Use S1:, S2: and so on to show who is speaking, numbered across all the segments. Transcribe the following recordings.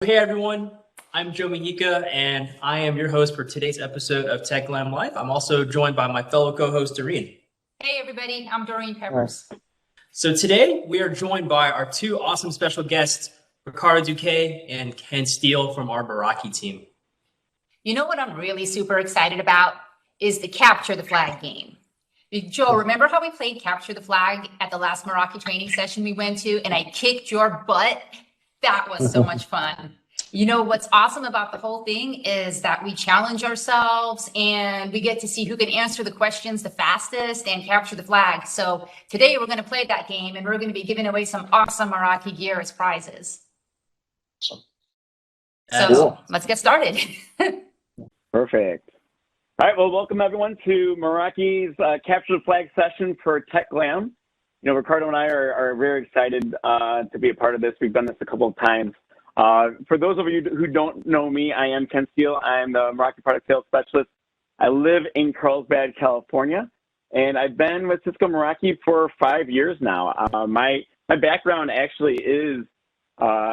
S1: hey everyone, I'm Joe Mejica, and I am your host for today's episode of TechGlamLIVE. I'm also joined by my fellow co-host, Doreen.
S2: Hey everybody, I'm Doreen Pepers.
S1: So today we are joined by our two awesome special guests, Ricardo Duque and Ken Steele from our Meraki team.
S2: You know what I'm really super excited about is the Capture the Flag game. Joe, remember how we played Capture the Flag at the last Meraki training session we went to and I kicked your butt? That was so much fun. You know, what's awesome about the whole thing is that we challenge ourselves and we get to see who can answer the questions the fastest and capture the flag. So today we're going to play that game and we're going to be giving away some awesome Meraki gear as prizes. So
S3: cool.
S2: Let's get started.
S3: Perfect. All right, well, welcome everyone to Meraki's Capture the Flag session for TechGlam. You know, Ricardo and I are very excited to be a part of this. We've done this a couple of times. For those of you who don't know me, I am Ken Steele. I'm the Meraki Product Sales Specialist. I live in Carlsbad, California, and I've been with Cisco Meraki for 5 years now. My background actually is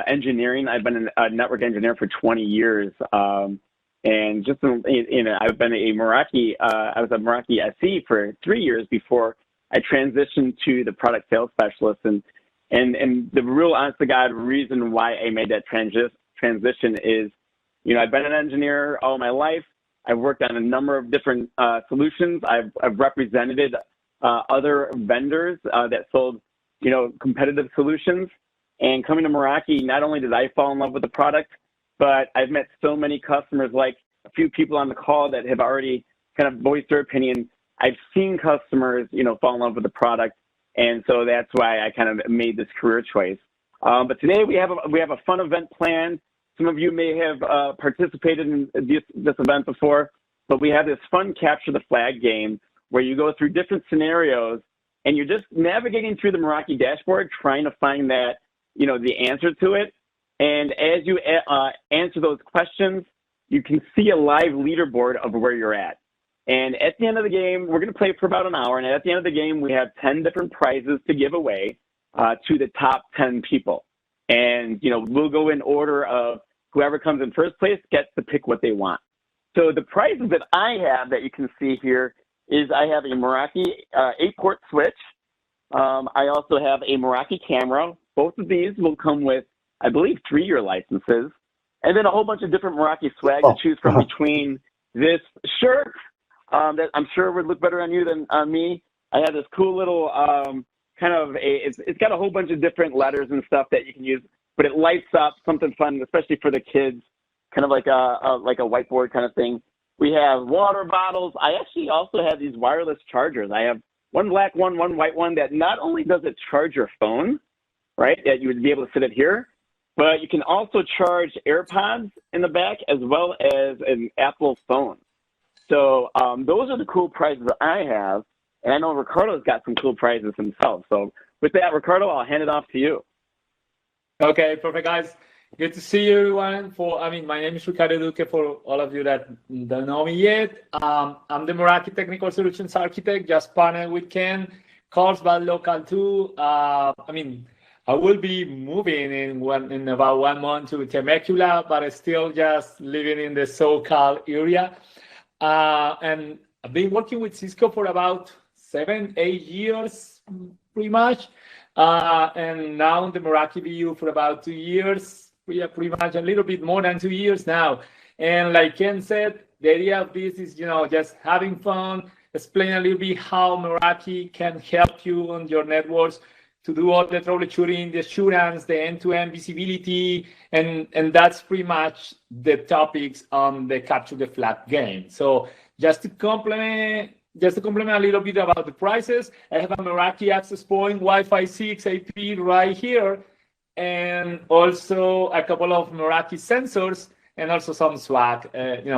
S3: engineering. I've been a network engineer for 20 years. And just, you know, I've been a Meraki, I was a Meraki SE for 3 years before I transitioned to the product sales specialist. And the real honest to God reason why I made that transition is, you know, I've been an engineer all my life. I've worked on a number of different solutions. I've represented other vendors that sold, you know, competitive solutions. And coming to Meraki, not only did I fall in love with the product, but I've met so many customers, like a few people on the call that have already kind of voiced their opinion. I've seen customers, you know, fall in love with the product. And so that's why I kind of made this career choice. But today we have a fun event planned. Some of you may have participated in this event before, but we have this fun Capture the Flag game where you go through different scenarios and you're just navigating through the Meraki dashboard, trying to find that, you know, the answer to it. And as you answer those questions, you can see a live leaderboard of where you're at. And at the end of the game, we're going to play for about an hour. And at the end of the game, we have 10 different prizes to give away to the top 10 people. And, you know, we'll go in order of whoever comes in first place gets to pick what they want. So the prizes that I have that you can see here is I have a Meraki 8-port switch. I also have a Meraki camera. Both of these will come with, I believe, 3-year licenses. And then a whole bunch of different Meraki swag to choose from between this shirt that I'm sure would look better on you than on me. I have this cool little it's got a whole bunch of different letters and stuff that you can use, but it lights up, something fun, especially for the kids, kind of like a whiteboard kind of thing. We have water bottles. I actually also have these wireless chargers. I have one black one, one white one that not only does it charge your phone, right, that you would be able to sit it here, but you can also charge AirPods in the back as well as an Apple phone. So those are the cool prizes that I have. And I know Ricardo's got some cool prizes himself. So with that, Ricardo, I'll hand it off to you.
S4: Okay, perfect, guys. Good to see you, everyone. My name is Ricardo Duque, for all of you that don't know me yet. I'm the Meraki Technical Solutions Architect, just partnered with Ken, Carlsbad Local 2. I will be moving in about 1 month to Temecula, but I still just living in the SoCal area. And I've been working with Cisco for about 7-8 years, pretty much. And now the Meraki BU for about 2 years, pretty much a little bit more than 2 years now. And like Ken said, the idea of this is, you know, just having fun, explain a little bit how Meraki can help you on your networks to do all the troubleshooting, the assurance, the end-to-end visibility, and that's pretty much the topics on the Capture the Flag game. So just to complement a little bit about the prices, I have a Meraki access point, Wi-Fi 6 IP right here, and also a couple of Meraki sensors, and also some swag,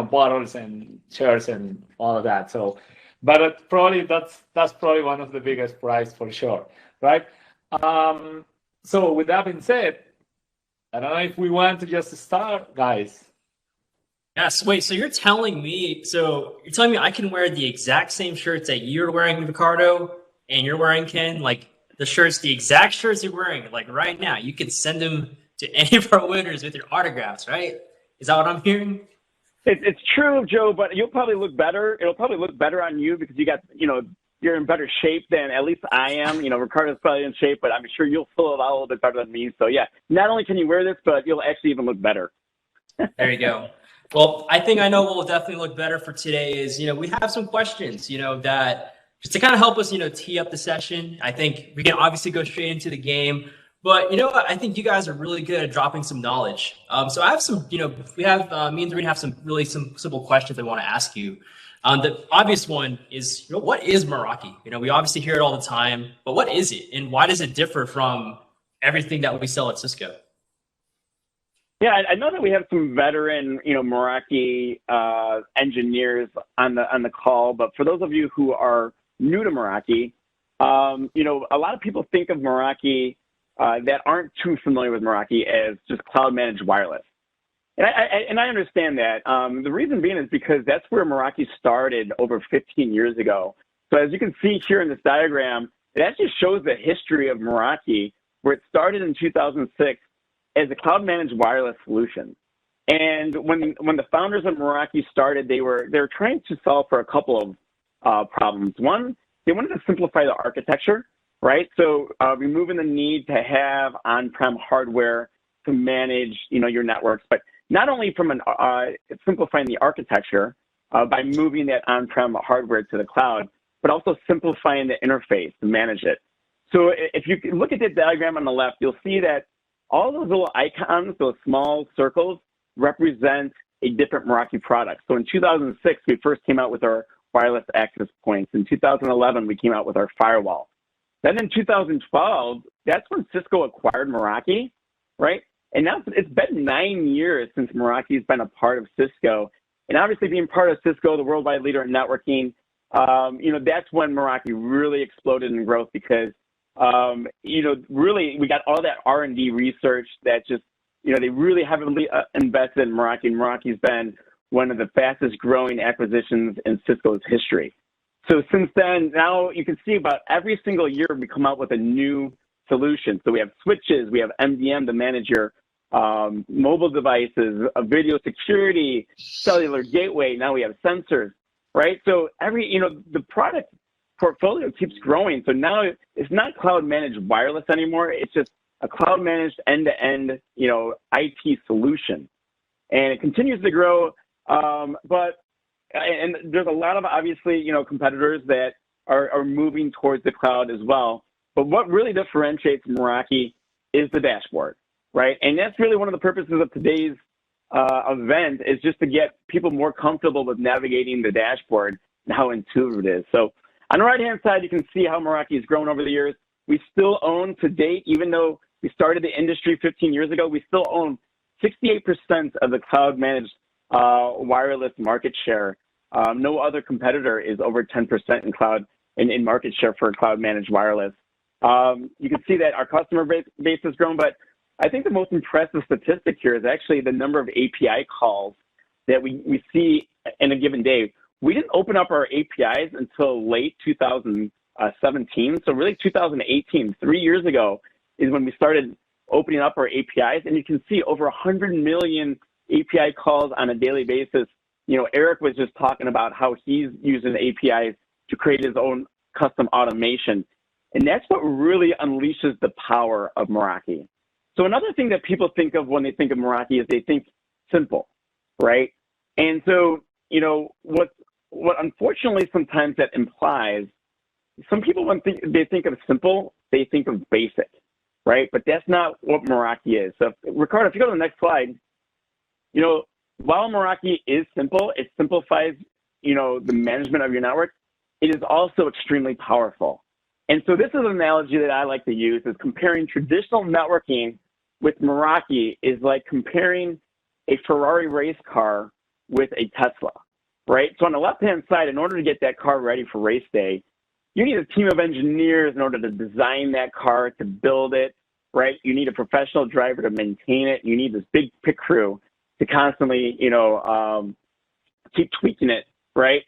S4: bottles and chairs and all of that. So, but probably that's probably one of the biggest prize for sure, right? So with that being said, I don't know if we want to just start, guys.
S1: Yes, wait, so you're telling me I can wear the exact same shirts that you're wearing, Ricardo, and you're wearing, Ken, like the exact shirts you're wearing, like right now, you could send them to any of our winners with your autographs, right? Is that what I'm hearing?
S3: It's true, Joe, but you'll probably look better. It'll probably look better on you because you got, you're in better shape than at least I am. Ricardo's probably in shape, but I'm sure you'll fill it out a little bit better than me. So yeah, not only can you wear this, but you'll actually even look better.
S1: There you go. Well, I think I know what will definitely look better for today is, we have some questions, that just to kind of help us, tee up the session. I think we can obviously go straight into the game. But you know what? I think you guys are really good at dropping some knowledge. So I have some, we have, me and Doreen have some simple questions I want to ask you. The obvious one is, what is Meraki? We obviously hear it all the time, but what is it? And why does it differ from everything that we sell at Cisco?
S3: Yeah, I know that we have some veteran, Meraki engineers on the call, but for those of you who are new to Meraki, a lot of people think of Meraki that aren't too familiar with Meraki as just cloud managed wireless. And I understand that. The reason being is because that's where Meraki started over 15 years ago. So as you can see here in this diagram, it actually shows the history of Meraki, where it started in 2006 as a cloud managed wireless solution. And when the founders of Meraki started, they were trying to solve for a couple of problems. One, they wanted to simplify the architecture. Right, so removing the need to have on-prem hardware to manage, your networks, but not only from simplifying the architecture by moving that on-prem hardware to the cloud, but also simplifying the interface to manage it. So if you look at the diagram on the left, you'll see that all those little icons, those small circles, represent a different Meraki product. So in 2006, we first came out with our wireless access points. In 2011, we came out with our firewall. Then in 2012, that's when Cisco acquired Meraki, right? And now it's been 9 years since Meraki's been a part of Cisco. And obviously being part of Cisco, the worldwide leader in networking, that's when Meraki really exploded in growth because, really we got all that R&D research that just, they really heavily invested in Meraki. And Meraki's been one of the fastest growing acquisitions in Cisco's history. So since then, now you can see about every single year we come out with a new solution. So we have switches, we have MDM to manage your mobile devices, video security, cellular gateway. Now we have sensors, right? So the product portfolio keeps growing. So now it's not cloud managed wireless anymore. It's just a cloud managed end-to-end, IT solution. And it continues to grow, and there's a lot of, obviously, competitors that are moving towards the cloud as well. But what really differentiates Meraki is the dashboard, right? And that's really one of the purposes of today's event is just to get people more comfortable with navigating the dashboard and how intuitive it is. So on the right-hand side, you can see how Meraki has grown over the years. We still own to date, even though we started the industry 15 years ago, we still own 68% of the cloud managed wireless market share. No other competitor is over 10% in market share for cloud managed wireless. You can see that our customer base has grown, but I think the most impressive statistic here is actually the number of API calls that we see in a given day. We didn't open up our APIs until late 2017. So really 2018, 3 years ago, is when we started opening up our APIs. And you can see over 100 million API calls on a daily basis. Eric was just talking about how he's using APIs to create his own custom automation. And that's what really unleashes the power of Meraki. So another thing that people think of when they think of Meraki is they think simple, right? And so, what unfortunately sometimes that implies, some people when they think of simple, they think of basic, right? But that's not what Meraki is. So Ricardo, if you go to the next slide, while Meraki is simple, it simplifies, the management of your network. It is also extremely powerful. And so this is an analogy that I like to use is comparing traditional networking with Meraki is like comparing a Ferrari race car with a Tesla, right? So on the left-hand side, in order to get that car ready for race day, you need a team of engineers in order to design that car, to build it, right? You need a professional driver to maintain it. You need this big pit crew to constantly, keep tweaking it, right?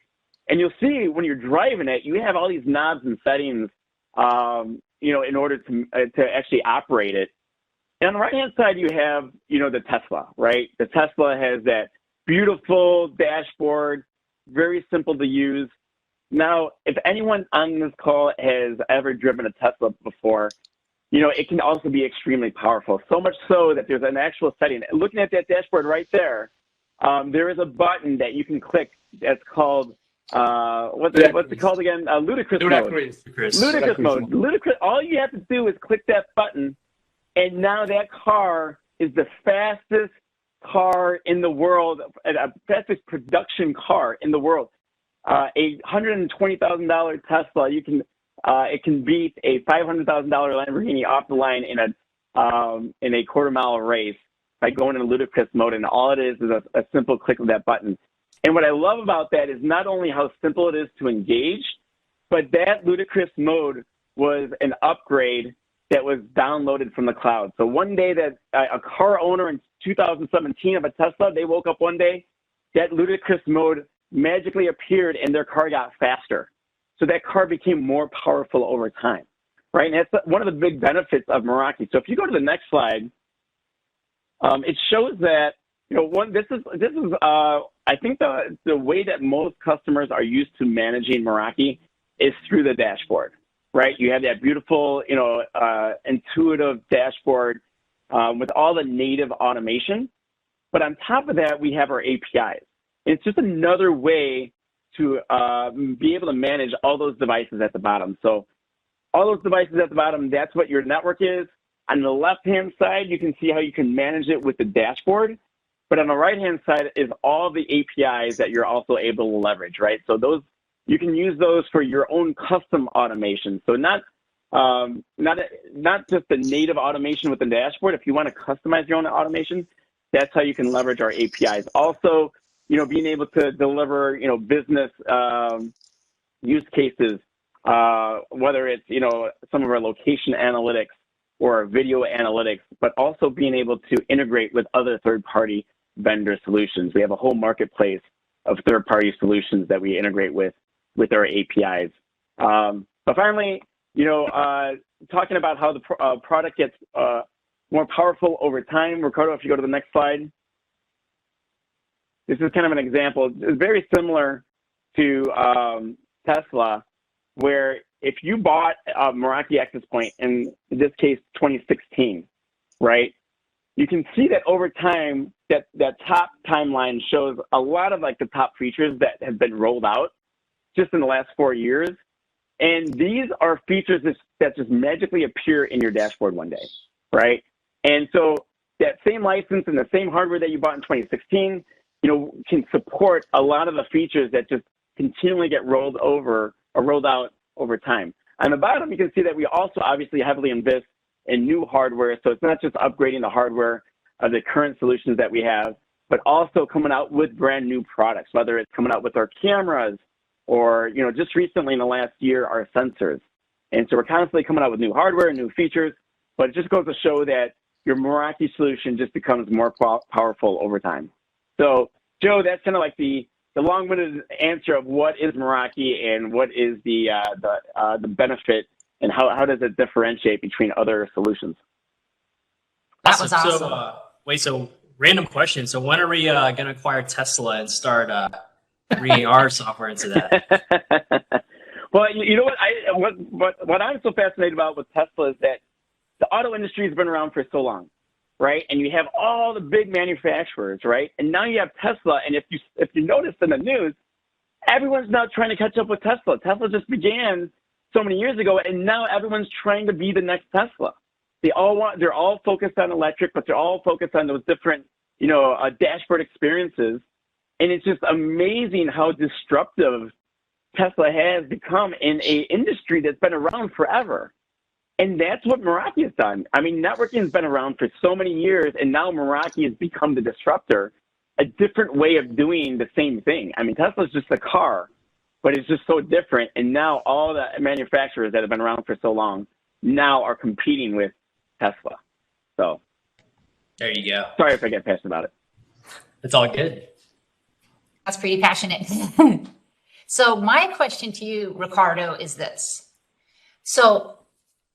S3: And you'll see when you're driving it, you have all these knobs and settings, in order to actually operate it. And on the right-hand side, you have, the Tesla, right? The Tesla has that beautiful dashboard, very simple to use. Now, if anyone on this call has ever driven a Tesla before, it can also be extremely powerful. So much so that there's an actual setting. Looking at that dashboard right there, there is a button that you can click that's called, what's it called again? Ludicrous mode. Ludicrous mode. Ludicrous. All you have to do is click that button, and now that car is the fastest car in the world, fastest production car in the world. A $120,000 Tesla, it can beat a $500,000 Lamborghini off the line in a quarter-mile race by going in ludicrous mode. And all it is a simple click of that button. And what I love about that is not only how simple it is to engage, but that ludicrous mode was an upgrade that was downloaded from the cloud. So one day that a car owner in 2017 of a Tesla, they woke up one day, that ludicrous mode magically appeared and their car got faster. So that car became more powerful over time, right? And that's one of the big benefits of Meraki. So if you go to the next slide, it shows that, this is I think the way that most customers are used to managing Meraki is through the dashboard, right? You have that beautiful, intuitive dashboard with all the native automation. But on top of that, we have our APIs. It's just another way to be able to manage all those devices at the bottom. So all those devices at the bottom, that's what your network is. On the left-hand side, you can see how you can manage it with the dashboard. But on the right-hand side is all the APIs that you're also able to leverage, right? So those, you can use those for your own custom automation. So not just the native automation with the dashboard. If you want to customize your own automation, that's how you can leverage our APIs. Also, being able to deliver, business use cases, whether it's, some of our location analytics or video analytics, but also being able to integrate with other third-party vendor solutions. We have a whole marketplace of third-party solutions that we integrate with our APIs. But finally, talking about how the product gets more powerful over time. Ricardo, if you go to the next slide. This is kind of an example. It's very similar to Tesla, where if you bought a Meraki access point, in this case, 2016, right? You can see that over time, that top timeline shows a lot of the top features that have been rolled out just in the last 4 years. And these are features that just magically appear in your dashboard one day, right? And so that same license and the same hardware that you bought in 2016, can support a lot of the features that just continually get rolled out over time. On the bottom, you can see that we also obviously heavily invest in new hardware. So it's not just upgrading the hardware of the current solutions that we have, but also coming out with brand new products, whether it's coming out with our cameras or, just recently in the last year, our sensors. And so we're constantly coming out with new hardware and new features, but it just goes to show that your Meraki solution just becomes more powerful over time. So, Joe, that's kind of like the long-winded answer of what is Meraki and what is the benefit and how does it differentiate between other solutions.
S2: That was awesome.
S1: So random question. So when are we going to acquire Tesla and start bringing our software into that?
S3: Well, what I'm so fascinated about with Tesla is that the auto industry has been around for so long. Right, and you have all the big manufacturers, right? And now you have Tesla, and if you notice in the news, everyone's now trying to catch up with Tesla. Tesla just began so many years ago, and now everyone's trying to be the next Tesla. They're all focused on electric, but they're all focused on those different, dashboard experiences. And it's just amazing how disruptive Tesla has become in an industry that's been around forever. And that's what Meraki has done. I mean, networking has been around for so many years, and now Meraki has become the disruptor, a different way of doing the same thing. I mean, Tesla's just a car, but it's just so different. And now all the manufacturers that have been around for so long now are competing with Tesla. So
S1: there you go.
S3: Sorry if I get passionate about it.
S1: It's all good.
S2: That's pretty passionate. So my question to you, Ricardo, is this. So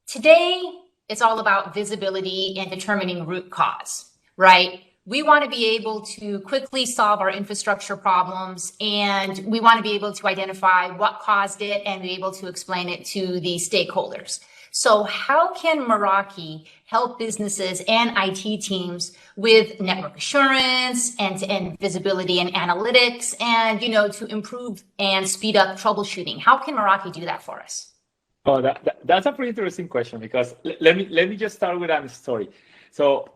S2: today, it's all about visibility and determining root cause, right? We want to be able to quickly solve our infrastructure problems, and we want to be able to identify what caused it and be able to explain it to the stakeholders. So how can Meraki help businesses and IT teams with network assurance, end-to-end visibility and analytics, and, to improve and speed up troubleshooting? How can Meraki do that for us?
S4: Oh, that's a pretty interesting question, because let me just start with a story. So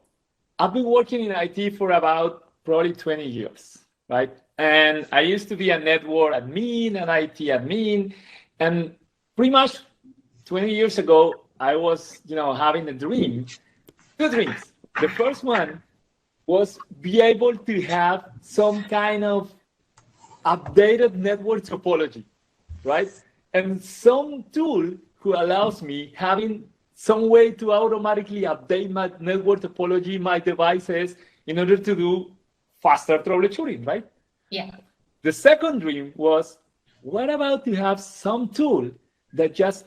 S4: I've been working in IT for about probably 20 years, right? And I used to be a network admin, an IT admin, and pretty much 20 years ago, I was, having a dream, two dreams. The first one was be able to have some kind of updated network topology, right? And some tool who allows me having some way to automatically update my network topology, my devices, in order to do faster troubleshooting, right?
S2: Yeah.
S4: The second dream was, what about to have some tool that just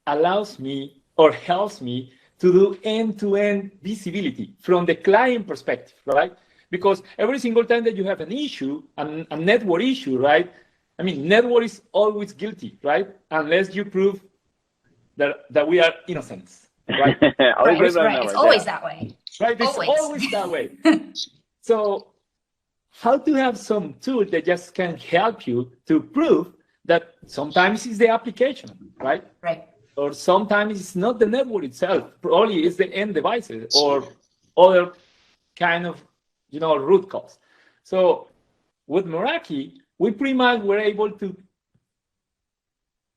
S4: allows me or helps me to do end-to-end visibility from the client perspective, right? Because every single time that you have an issue, a network issue, right? I mean, network is always guilty, right? Unless you prove that we are innocent, right?
S3: Always
S2: right. It's always that way.
S4: Right, it's always that way. So how to have some tool that just can help you to prove that sometimes it's the application, right?
S2: Right.
S4: Or sometimes it's not the network itself, probably it's the end devices or other kind of, root cause. So with Meraki, we pretty much were able to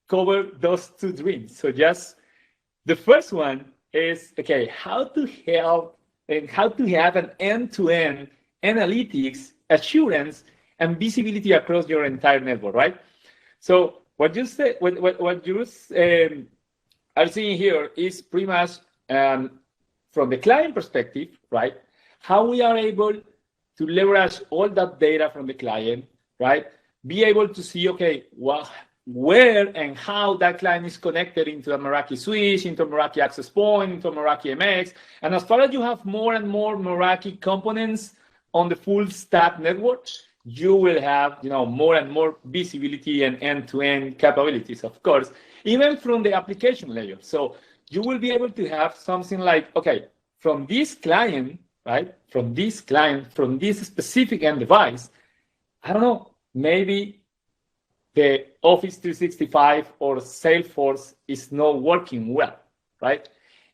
S4: cover those two dreams. So just the first one is, okay, how to help and how to have an end-to-end analytics, assurance, and visibility across your entire network, right? So what you say, what you are seeing here is pretty much from the client perspective, right? How we are able to leverage all that data from the client, right? Be able to see, okay, well, where and how that client is connected into a Meraki switch, into a Meraki access point, into a Meraki MX. And as far as you have more and more Meraki components on the full stack network, you will have, more and more visibility and end-to-end capabilities, of course, even from the application layer. So you will be able to have something like, okay, from this client, right? From this client, from this specific end device, I don't know, maybe the Office 365 or Salesforce is not working well, right?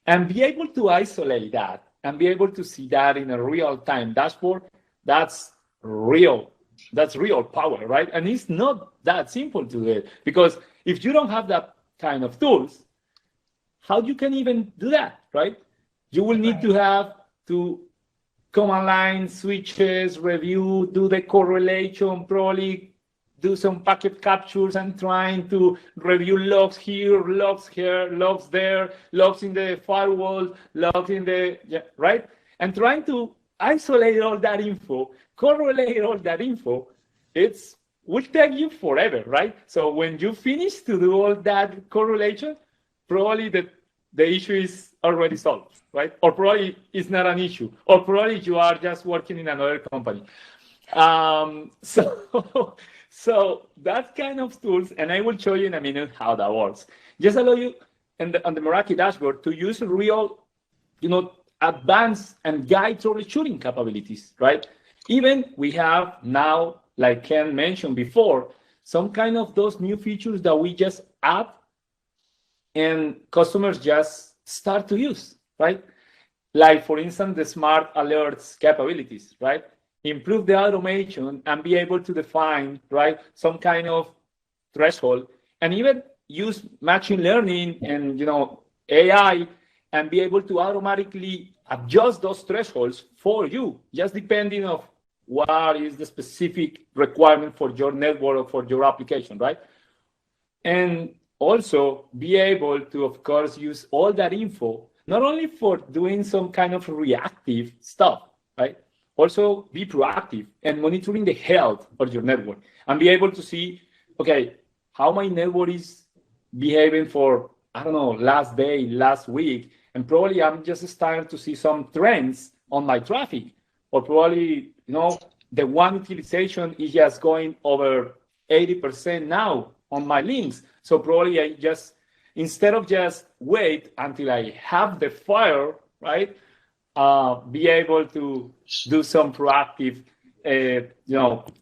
S4: And be able to isolate that and be able to see that in a real-time dashboard, that's real power, right? And it's not that simple to do it, because if you don't have that kind of tools, how you can even do that, right? You will need to have to command line switches, review, do the correlation, probably do some packet captures and trying to review logs here, logs there, logs in the firewall, logs in the, right? And trying to isolate all that info, correlate all that info, will take you forever, right? So when you finish to do all that correlation, probably the issue is already solved, right? Or probably it's not an issue, or probably you are just working in another company. So that kind of tools, and I will show you in a minute how that works. Just allow you on the Meraki dashboard to use real, advanced and guide troubleshooting capabilities, right? Even we have now, like Ken mentioned before, some kind of those new features that we just add and customers just start to use, right? Like, for instance, the smart alerts capabilities, right? Improve the automation and be able to define, right, some kind of threshold, and even use machine learning and, AI, and be able to automatically adjust those thresholds for you, just depending on what is the specific requirement for your network or for your application, right? And also be able to, of course, use all that info, not only for doing some kind of reactive stuff, right? Also be proactive and monitoring the health of your network and be able to see, okay, how my network is behaving for, I don't know, last day, last week, and probably I'm just starting to see some trends on my traffic, or probably, the one utilization is just going over 80% now on my links. So probably I just, instead of just wait until I have the fire, right, be able to do some proactive,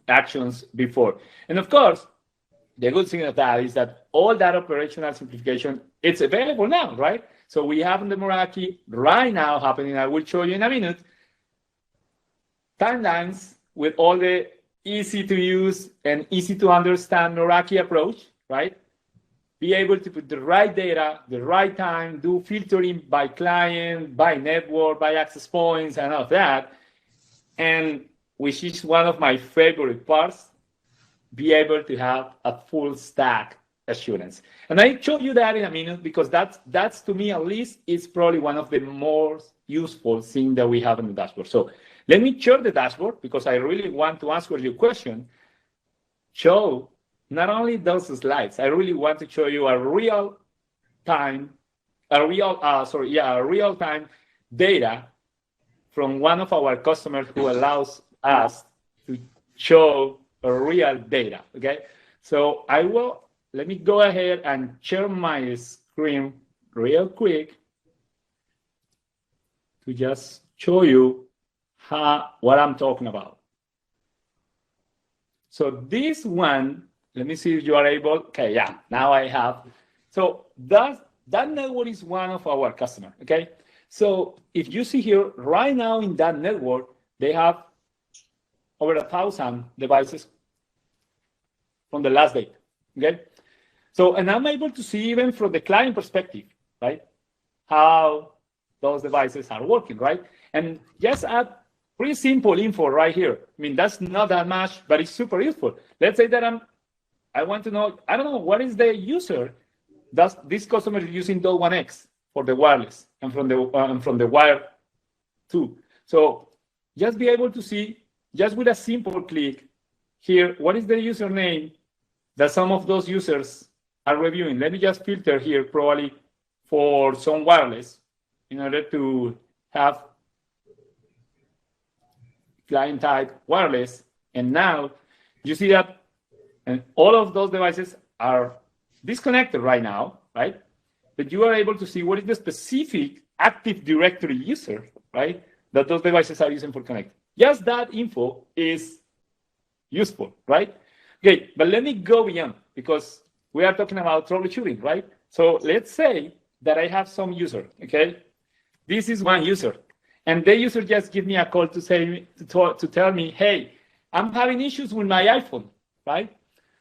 S4: actions before. And of course, the good thing of that is that all that operational simplification, it's available now, right? So we have in the Meraki right now happening, I will show you in a minute, timelines with all the easy to use and easy to understand Meraki approach, right? Be able to put the right data, the right time, do filtering by client, by network, by access points, and all of that. And which is one of my favorite parts, be able to have a full stack assurance. And I show you that in a minute because that's to me at least is probably one of the most useful things that we have in the dashboard. So let me share the dashboard because I really want to answer your question. Show not only those slides, I really want to show you a real-time data from one of our customers who allows us to show a real data, okay? So let me go ahead and share my screen real quick to just show you what I'm talking about. So this one, let me see if you are able. Okay, yeah, now I have. So that network is one of our customers, okay? So if you see here, right now in that network, they have over 1,000 devices from the last date, okay? So, and I'm able to see even from the client perspective, right? How those devices are working, right? And just add pretty simple info right here. I mean, that's not that much, but it's super useful. Let's say that I want to know, I don't know, what is the user? Does this customer is using .1x for the wireless and from the wire too. So just be able to see, just with a simple click here, what is the username that some of those users are reviewing. Let me just filter here probably for some wireless in order to have client type wireless. And now you see that and all of those devices are disconnected right now, right? But you are able to see what is the specific Active Directory user, right? That those devices are using for connect. Just that info is useful, right? Okay, but let me go beyond because we are talking about troubleshooting, right? So let's say that I have some user, okay? This is one user, and the user just give me a call to say to tell me, hey, I'm having issues with my iPhone, right?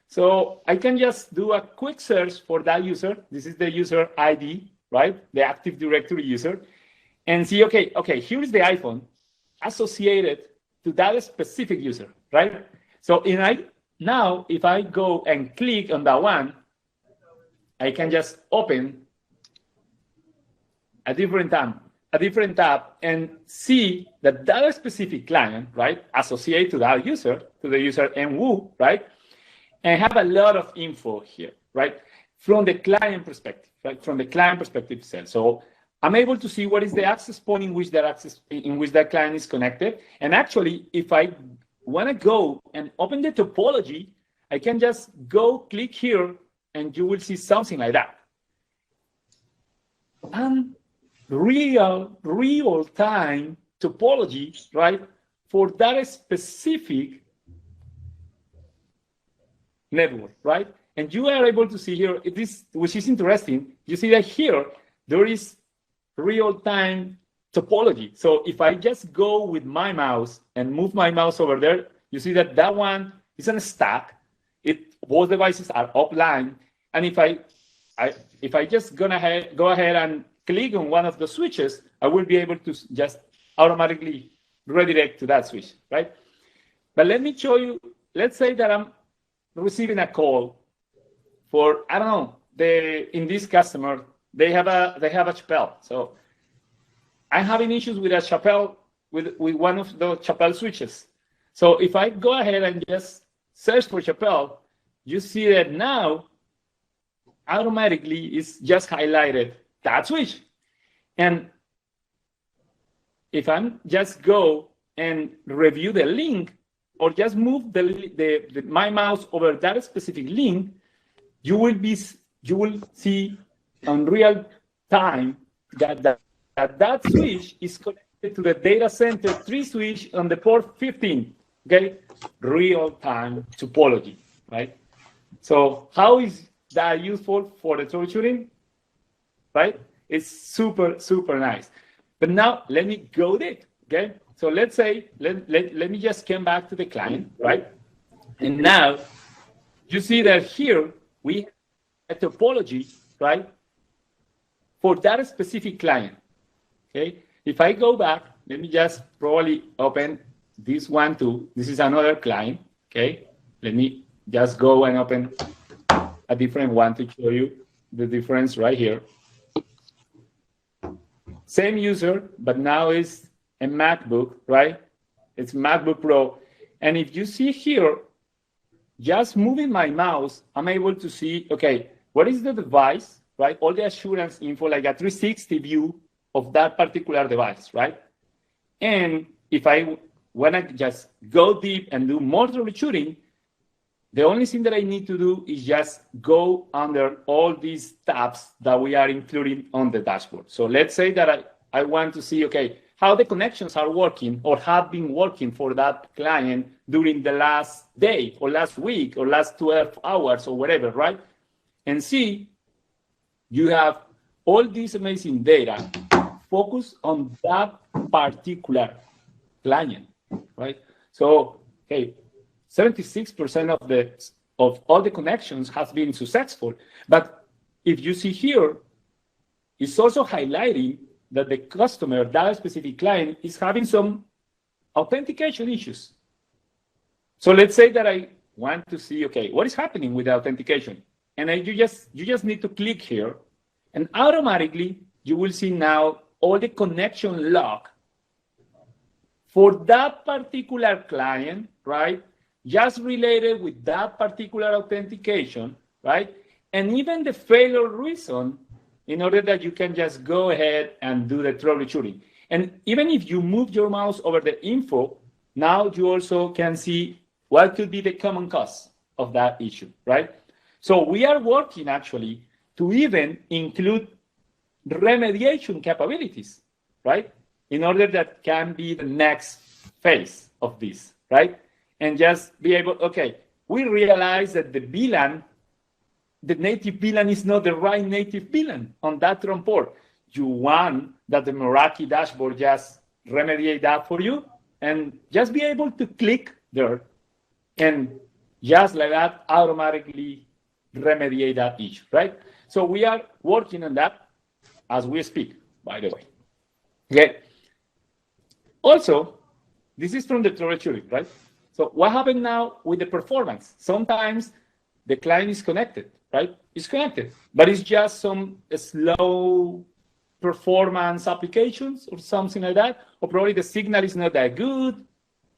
S4: So I can just do a quick search for that user. This is the user ID, right? The Active Directory user, and see, okay, here is the iPhone associated to that specific user, right? So now, if I go and click on that one, I can just open a different tab and see that that specific client, right, associated to that user, to the user MWU, right, and have a lot of info here, right, from the client perspective, right, from the client perspective itself. So I'm able to see what is the access point in which that client is connected. And actually, if I want to go and open the topology, I can just go click here and you will see something like that. And real-time topology, right, for that specific network, right? And you are able to see here, this, which is interesting, you see that here, there is real-time topology. So if I just go with my mouse and move my mouse over there, you see that that one is on a stack. Both devices are offline. And if I just go ahead and click on one of the switches, I will be able to just automatically redirect to that switch, right? But let me show you, let's say that I'm receiving a call for, I don't know, in this customer, they have a Chapel. So I'm having issues with a Chapel, with one of the Chapel switches. So if I go ahead and just search for Chapel, you see that now automatically it's just highlighted that switch. And if I'm just go and review the link, or just move my mouse over that specific link, you will see on real time that switch is connected to the data center 3 switch on the port 15. Okay, real time topology, right? So how is that useful for the troubleshooting? Right? It's super, super nice. But now let me go there. Okay. So let's say, let me just come back to the client, right? And now you see that here we have a topology, right? For that specific client. Okay. If I go back, let me just probably open this one too. This is another client. Okay. Let me just go and open a different one to show you the difference right here. Same user, but now it's a MacBook, right? It's MacBook Pro. And if you see here, just moving my mouse, I'm able to see, okay, what is the device, right? All the assurance info, like a 360 view of that particular device, right? And if I want to just go deep and do more troubleshooting, the only thing that I need to do is just go under all these tabs that we are including on the dashboard. So let's say that I want to see, okay, how the connections are working or have been working for that client during the last day or last week or last 12 hours or whatever, right? And see, you have all this amazing data focused on that particular client, right? So, okay, 76% of all the connections has been successful. But if you see here, it's also highlighting that the customer, that specific client, is having some authentication issues. So let's say that I want to see, okay, what is happening with the authentication? And you just need to click here, and automatically you will see now all the connection log for that particular client, right? Just related with that particular authentication, right? And even the failure reason, in order that you can just go ahead and do the troubleshooting. And even if you move your mouse over the info, now you also can see what could be the common cause of that issue, right? So we are working actually to even include remediation capabilities, right? In order that can be the next phase of this, right? And just be able, okay, we realize that the VLAN, the native VLAN is not the right native VLAN on that ROM port. You want that the Meraki dashboard just remediate that for you and just be able to click there and just like that automatically remediate that issue, right? So we are working on that as we speak, by the way. Okay. Also, this is from the troubleshooting, right? So what happened now with the performance? Sometimes the client is connected, right? It's connected, but it's just some slow performance applications or something like that, or probably the signal is not that good.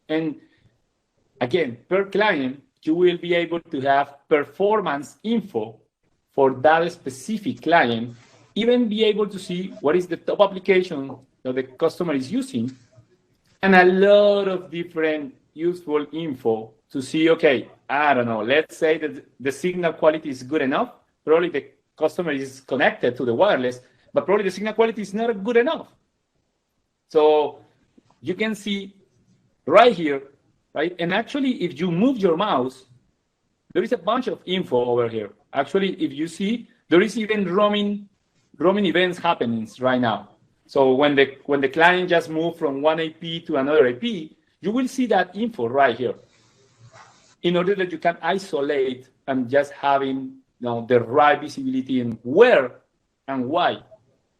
S4: And again, per client, you will be able to have performance info for that specific client, even be able to see what is the top application that the customer is using, and a lot of different useful info to see, okay, I don't know, let's say that the signal quality is good enough. Probably the customer is connected to the wireless, but probably the signal quality is not good enough. So you can see right here, right? And actually, if you move your mouse, there is a bunch of info over here. Actually, if you see, there is even roaming events happening right now. So when the client just moved from one IP to another IP, you will see that info right here, in order that you can isolate and just having the right visibility in where and why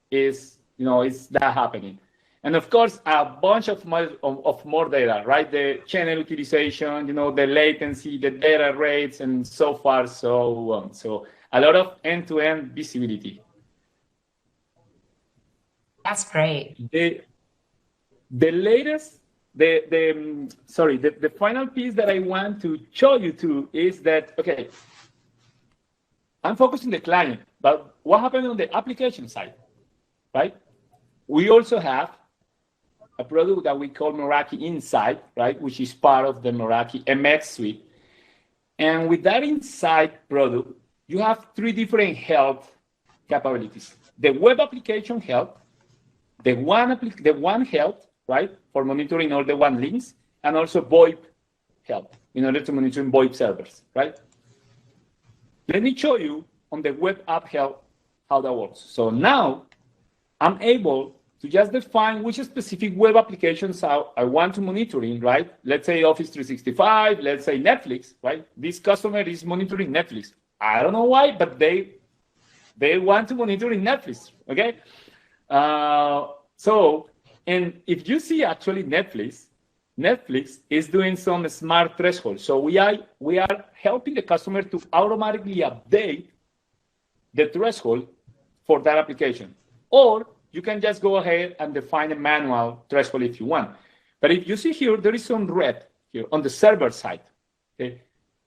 S4: is that happening. And of course, a bunch of more data, right? The channel utilization, the latency, the data rates, and so far, so on. So a lot of end-to-end visibility.
S2: That's great.
S4: The latest, the final piece that I want to show you too is that, okay, I'm focusing the client, but what happened on the application side, right? we also have a product that we call Meraki Insight, right, which is part of the Meraki MX suite. And with that Insight product, you have three different health capabilities: the web application health, the one health, right, for monitoring all the one links, and also VoIP health in order to monitor VoIP servers, right? Let me show you on the web app health how that works. So now I'm able to just define which specific web applications I want to monitoring, right? Let's say Office 365, let's say Netflix, right? This customer is monitoring Netflix. I don't know why, but they want to monitor in Netflix, okay? And if you see actually Netflix is doing some smart thresholds. So we are helping the customer to automatically update the threshold for that application. Or you can just go ahead and define a manual threshold if you want. But if you see here, there is some red here on the server side, okay?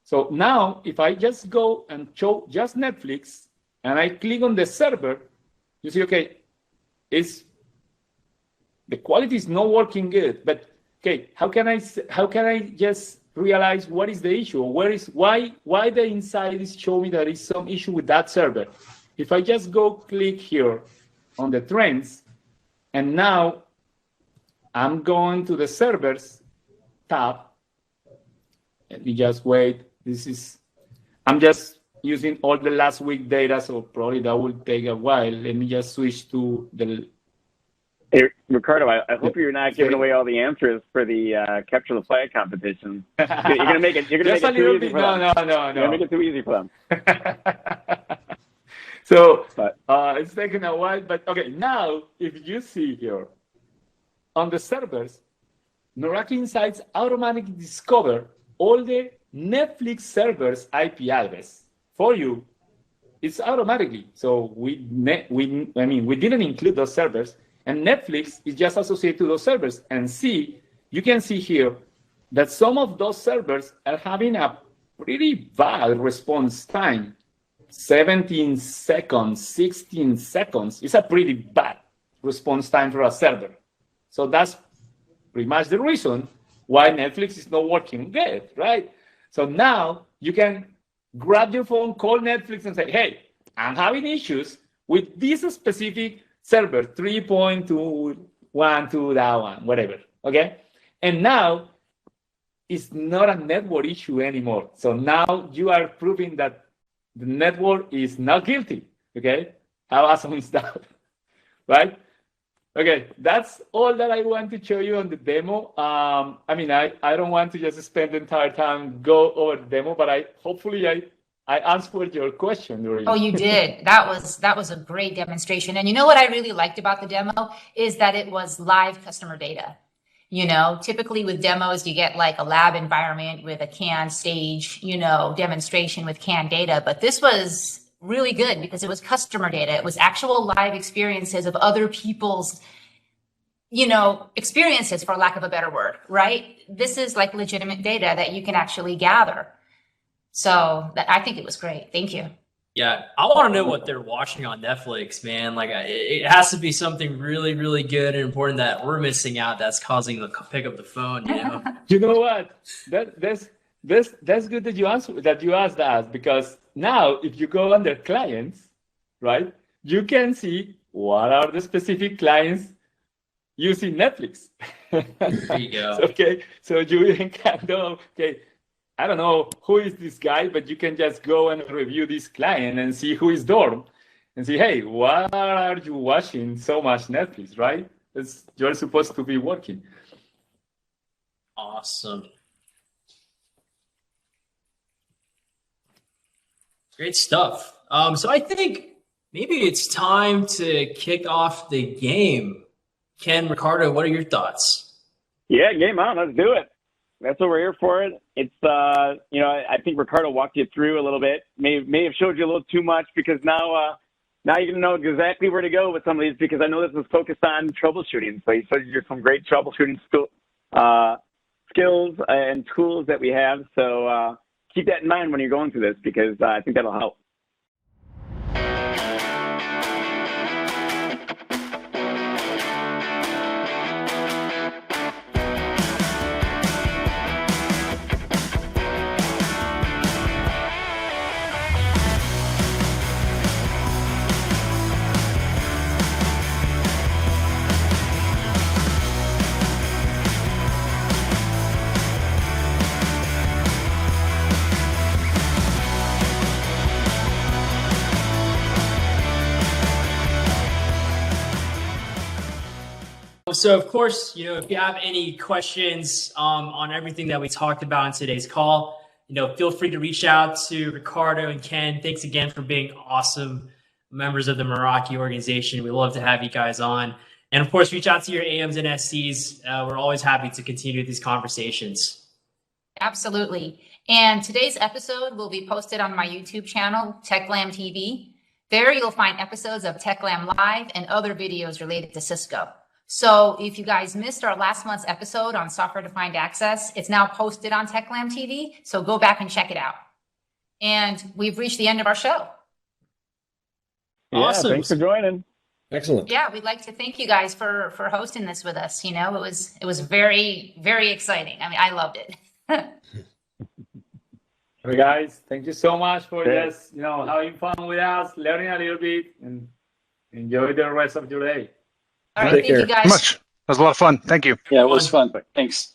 S4: So now if I just go and show just Netflix and I click on the server, you see, okay, the quality is not working good, but okay, how can I just realize what is the issue? Why the inside is showing me there is some issue with that server? If I just go click here on the trends, and now I'm going to the servers tab. Let me just wait. I'm just using all the last week data, so probably that will take a while. Let me just switch to the.
S3: Hey, Ricardo, I hope you're not giving away all the answers for the Capture the Flag competition. You're gonna make it. You're gonna make it too easy for them.
S4: No.
S3: You're gonna make it too easy for them.
S4: So it's taking a while, but okay. Now, if you see here on the servers, Meraki Insights automatically discover all the Netflix servers IP address for you. It's automatically. So we didn't include those servers. And Netflix is just associated to those servers. And you can see here that some of those servers are having a pretty bad response time. 17 seconds, 16 seconds. It's a pretty bad response time for a server. So that's pretty much the reason why Netflix is not working good, right? So now you can grab your phone, call Netflix and say, hey, I'm having issues with this specific server 3.2.1.2.1, whatever, okay? And now it's not a network issue anymore. So now you are proving that the network is not guilty, okay? How awesome is that, right? Okay, that's all that I want to show you on the demo. I don't want to just spend the entire time go over the demo, but hopefully I answered your question, Doreen.
S2: Oh, you did. That was a great demonstration. And you know what I really liked about the demo is that it was live customer data. You know, typically with demos, you get like a lab environment with a canned stage, demonstration with canned data. But this was really good because it was customer data. It was actual live experiences of other people's, experiences, for lack of a better word, right? This is like legitimate data that you can actually gather. So I think it was great. Thank you.
S1: Yeah, I want to know what they're watching on Netflix, man. Like, it has to be something really, really good and important that we're missing out that's causing them to pick up the phone,
S4: You know what? That's good that you asked that, because now if you go under clients, right, you can see what are the specific clients using Netflix.
S1: There you go.
S4: Okay, so you can know, okay, I don't know who is this guy, but you can just go and review this client and see who is Dorm and see, hey, why are you watching so much Netflix, right? You're supposed to be working.
S1: Awesome. Great stuff. So I think maybe it's time to kick off the game. Ken, Ricardo, what are your thoughts?
S3: Yeah, game on. Let's do it. That's what we're here for. It's, I think Ricardo walked you through a little bit. May have showed you a little too much, because now you're going to know exactly where to go with some of these, because I know this was focused on troubleshooting. So you showed you some great troubleshooting skills and tools that we have. So keep that in mind when you're going through this, because I think that'll help.
S1: So of course, if you have any questions on everything that we talked about in today's call, feel free to reach out to Ricardo and Ken. Thanks again for being awesome members of the Meraki organization. We love to have you guys on. And of course, reach out to your AMs and SCs. We're always happy to continue these conversations.
S2: Absolutely. And today's episode will be posted on my YouTube channel, TechGlam TV. There you'll find episodes of TechGlamLIVE and other videos related to Cisco. So if you guys missed our last month's episode on software-defined access, it's now posted on TechGlam TV. So go back and check it out. And we've reached the end of our show.
S3: Yeah,
S1: Awesome.
S3: Thanks for joining.
S5: Excellent.
S2: Yeah, we'd like to thank you guys for hosting this with us. It was very, very exciting. I mean, I loved it.
S4: Hey guys, thank you so much for
S3: Great.
S4: just having fun with us, learning a little bit, and enjoy the rest of your day.
S2: All right,
S5: Take
S2: thank you
S5: care.
S2: guys.
S6: Much. That was a lot of fun. Thank you.
S7: Yeah, it was fun. Thanks.